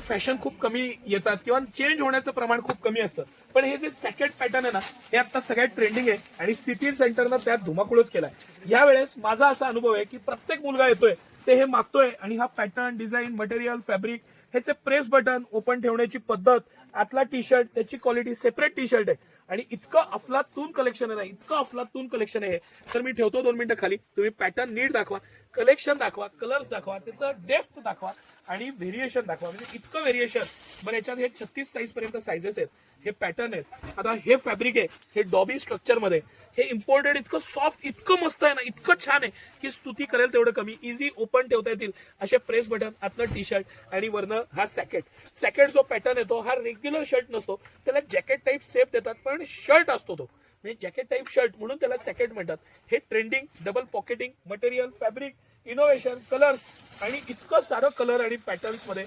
Fashion खूप कमी येतात किंवा चेंज होण्याचं प्रमाण खूप कमी असतं. पण हे जे सॅकेट पॅटर्न आहे ना, हे आता सगळ्यात ट्रेंडिंग आहे आणि सिटी सेंटरनं त्यात धुमाकूळच केलाय. यावेळेस माझा असा अनुभव आहे की प्रत्येक मुलगा येतोय ते हे मागतोय आणि हा पॅटर्न, डिझाईन, मटेरियल, फॅब्रिक, ह्याचे प्रेस बटन, ओपन ठेवण्याची पद्धत, आतला टी शर्ट, त्याची क्वालिटी, सेपरेट टी शर्ट आहे आणि इतकं अफलातून कलेक्शन आहे ना, इतकं अफलातून कलेक्शन आहे. तर मी ठेवतो 2 मिनिटं खाली, तुम्ही पॅटर्न नीट दाखवा, कलेक्शन दाखवा, कलर्स दाखवा, त्याचं डेप्थ दाखवा आणि व्हेरिएशन दाखवा. म्हणजे इतकं व्हेरिएशन. बरं, याच्यात हे 36 साईज पर्यंत साईजेस आहेत, हे पॅटर्न आहेत. आता हे फॅब्रिक आहे, हे डॉबी स्ट्रक्चर मध्ये, हे इम्पोर्टेड, इतकं सॉफ्ट, इतकं मस्त आहे ना, इतकं छान आहे की स्तुती करेल तेवढं कमी. इझी ओपन ठेवता येतील असे प्रेस बटन, आतलं टी शर्ट आणि वरनं हा सॅकेट जो पॅटर्न येतो हा रेग्युलर शर्ट नसतो, त्याला जॅकेट टाईप सेप देतात, पण शर्ट असतो तो, म्हणजे जॅकेट टाईप शर्ट म्हणून त्याला सॅकेट म्हणतात. हे trending, double pocketing, material, fabric, innovation, colours आणि इतकं सारं कलर आणि पॅटर्न्स मध्ये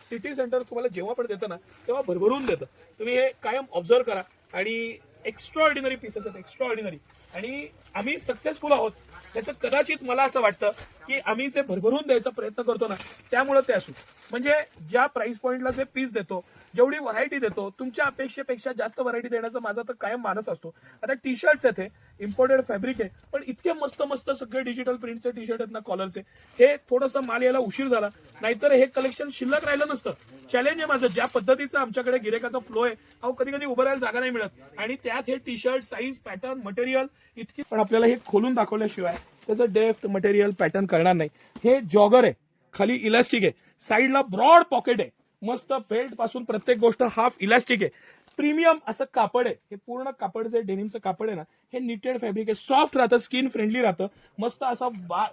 सिटी सेंटर तुम्हाला जेव्हा पण देतं ना तेव्हा भरभरून देतं. तुम्ही हे कायम ऑब्झर्व करा आणि एक्स्ट्रा ऑर्डिनरी पीसेस आहेत, एक्स्ट्रा ऑर्डिनरी. आणि आम्ही सक्सेसफुल आहोत त्याचं कदाचित मला असं वाटतं की आम्ही जे भरभरून द्यायचा प्रयत्न करतो ना त्यामुळे ते असू. म्हणजे ज्या प्राइस पॉईंटला जे पीस देतो, जेवढी व्हरायटी देतो, तुमच्या अपेक्षेपेक्षा जास्त व्हरायटी देण्याचा माझा तर कायम मानस असतो. आता टी शर्ट्स आहेत, हे इम्पोर्टेड फॅब्रिक आहे, पण इतके मस्त मस्त सगळे डिजिटल प्रिंटचे टी शर्ट आहेत ना, कॉलरचे. हे थोडंसं माल यायला उशीर झाला, नाहीतर हे कलेक्शन शिल्लक राहिलं नसतं. चॅलेंज आहे माझं, ज्या पद्धतीचं आमच्याकडे गिरेकाचा फ्लो आहे, अहो कधी कधी उभं राहायला जागा नाही मिळत आणि त्यात हे T shirt, size, pattern, material इतकी. पण आपल्याला हे खोलून दाखवल्याशिवाय त्याचं डेप्थ, मटेरियल, पॅटर्न करणार नाही. हे जॉगर आहे, खाली इलास्टिक आहे, साईडला ब्रॉड पॉकेट आहे, मस्त बेल्ट पासून प्रत्येक गोष्ट हाफ इलास्टिक आहे, प्रीमियम असं कापड आहे. हे पूर्ण कापड जे डेनिमचं कापड आहे ना, हे निटेड फॅब्रिक आहे, सॉफ्ट राहतं, स्किन फ्रेंडली राहतं, मस्त असा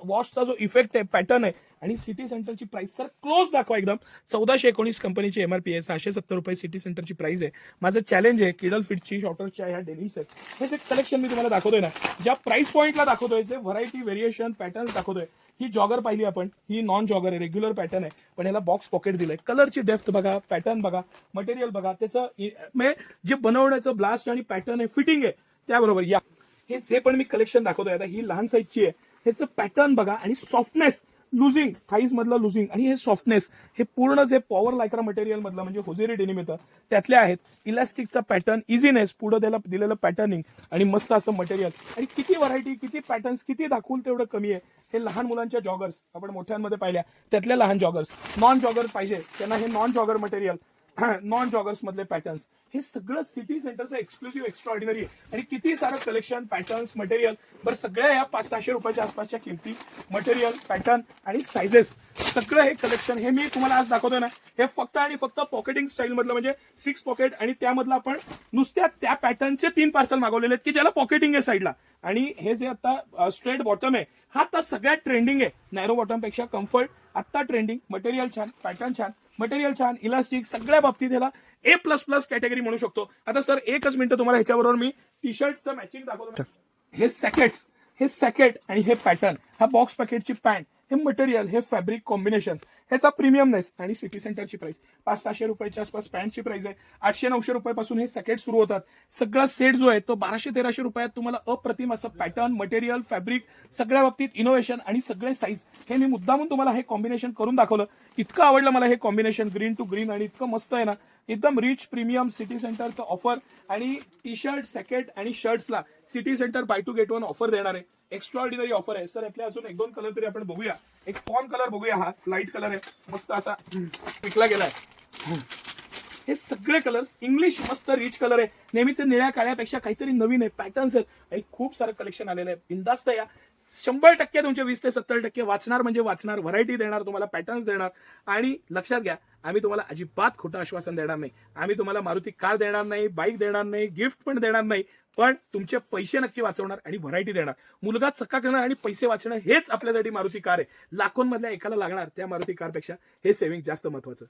वॉशचा जो इफेक्ट आहे, पॅटर्न आहे. आणि सिटी सेंटरची प्राइस सर क्लोज दाखवा एकदम. 1419 कंपनीची MRP आहे, 670 रुपये सिटी सेंटरची प्राइस आहे. माझं चॅलेंज आहे किडल फिटची, शॉर्टरच्या ह्या डेनिम्स आहेत, हे जे कलेक्शन मी तुम्हाला दाखवतोय ना, ज्या प्राइस पॉईंटला दाखवतोय, जे व्हरायटी, व्हेरिएशन, पॅटर्न दाखवतोय. ही जॉगर पाहिली आपण, ही नॉन जॉगर आहे, रेग्युलर पॅटर्न आहे, पण याला बॉक्स पॉकेट दिलंय. कलरची डेप्थ बघा, पॅटर्न बघा, मटेरियल बघा, त्याचं जे बनवण्याचं ब्लास्ट आणि पॅटर्न आहे, फिटिंग आहे त्याबरोबर. या हे जे पण मी कलेक्शन दाखवतोय आता, ही लहान साईजची आहे, ह्याचं पॅटर्न बघा आणि सॉफ्टनेस, लुझिंग, थाईज मधलं लुझिंग आणि हे सॉफ्टनेस, हे पूर्ण जे पॉवर लायक्रा मटेरियल मधलं म्हणजे होजेरी डेनिम येतं त्यातले आहेत. इलास्टिकचा पॅटर्न, इझीनेस, पुढे त्याला दिलेलं पॅटर्निंग आणि मस्त असं मटेरियल. आणि किती व्हरायटी, किती पॅटर्न्स, किती दाखवून तेवढं कमी आहे. हे लहान मुलांच्या जॉगर्स आपण मोठ्यांमध्ये पाहिल्या, त्यातल्या लहान जॉगर्स, नॉन जॉगर पाहिजे त्यांना हे non jogger material, non joggers मधले पॅटर्न्स, हे सगळं सिटी सेंटरचं एक्सक्लुसिव्ह, एक्स्ट्रा ऑर्डिनरी आहे. आणि किती सारं कलेक्शन, पॅटर्न्स, मटेरियल. बरं, सगळ्या या 500-600 रुपयाच्या आसपासच्या किमती, मटेरियल, पॅटर्न आणि सायझेस, सगळं हे कलेक्शन हे मी तुम्हाला आज दाखवतोय ना, हे फक्त आणि फक्त पॉकेटिंग स्टाईल मधलं, म्हणजे 6 पॉकेट. आणि त्यामधलं आपण नुसत्या त्या पॅटर्नचे 3 पार्सल मागवलेले आहेत की ज्याला पॉकेटिंग आहे साईडला. आणि हे जे आता स्ट्रेट बॉटम आहे, हा आता सगळ्यात ट्रेंडिंग आहे. नॅरो बॉटम पेक्षा कम्फर्ट आता ट्रेंडिंग, मटेरियल छान, पॅटर्न छान, मटेरियल छान, इलास्टिक, सगळ्या बाबतीत ह्याला A++ कॅटेगरी म्हणू शकतो. आता सर एकच मिनिट तुम्हाला ह्याच्याबरोबर मी टी शर्टचं मॅचिंग दाखवतो. हे सॅकेट्स, हे सॅकेट आणि हे पॅटर्न, हा बॉक्स पॅकेटची पॅन्ट, हे मटेरियल, हे फॅब्रिक कॉम्बिनेशन, ह्याचा प्रीमियमनेस. आणि सिटी सेंटरची प्राइस 500-600 रुपयाच्या आसपास पॅन्टची प्राइस आहे. 800-900 रुपयापासून हे सॅकेट सुरू होतात. सगळा सेट जो आहे तो 1200-1300 रुपयात तुम्हाला अप्रतिम असं पॅटर्न, मटेरियल, फॅब्रिक, सगळ्या बाबतीत इनोव्हेशन आणि सगळे साईज. हे मी मुद्दामून तुम्हाला हे कॉम्बिनेशन करून दाखवलं. इतकं आवडलं मला हे कॉम्बिनेशन, ग्रीन टू ग्रीन, आणि इतकं मस्त आहे ना, एकदम रिच प्रीमियम सिटी सेंटरचं ऑफर. आणि टी शर्ट, सॅकेट आणि शर्ट्सला city centre buy 2 get 1 offer देणार आहे. एक्स्ट्रा ऑर्डिनरी ऑफर आहे सर. यातले अजून 1-2 कलर तरी आपण बघूया. एक फॉर्म कलर बघूया, हा लाईट कलर आहे, मस्त असा पिकला गेलाय. हे सगळे कलर्स इंग्लिश, मस्त रिच कलर आहे, नेहमीचे निळ्या काळ्यापेक्षा काहीतरी नवीन आहे, पॅटर्न्स आहेत आणि खूप सारं कलेक्शन आलेलं आहे. बिंदास्त या. 100% तुमचे 20 ते 70% वाचणार म्हणजे वाचणार, व्हरायटी देणार तुम्हाला, पॅटर्न्स देणार. आणि लक्षात घ्या, आम्ही तुम्हाला अजिबात खोटं आश्वासन देणार नाही. आम्ही तुम्हाला मारुती कार देणार नाही, बाईक देणार नाही, गिफ्ट पण देणार नाही, पण तुमचे पैसे नक्की वाचवणार आणि व्हरायटी देणार. मुलगा चक्का आणि पैसे वाचणं हेच आपल्यासाठी मारुती कार आहे. लाखोंमधल्या एकाला लागणार त्या मारुती कारपेक्षा हे सेव्हिंग जास्त महत्वाचं.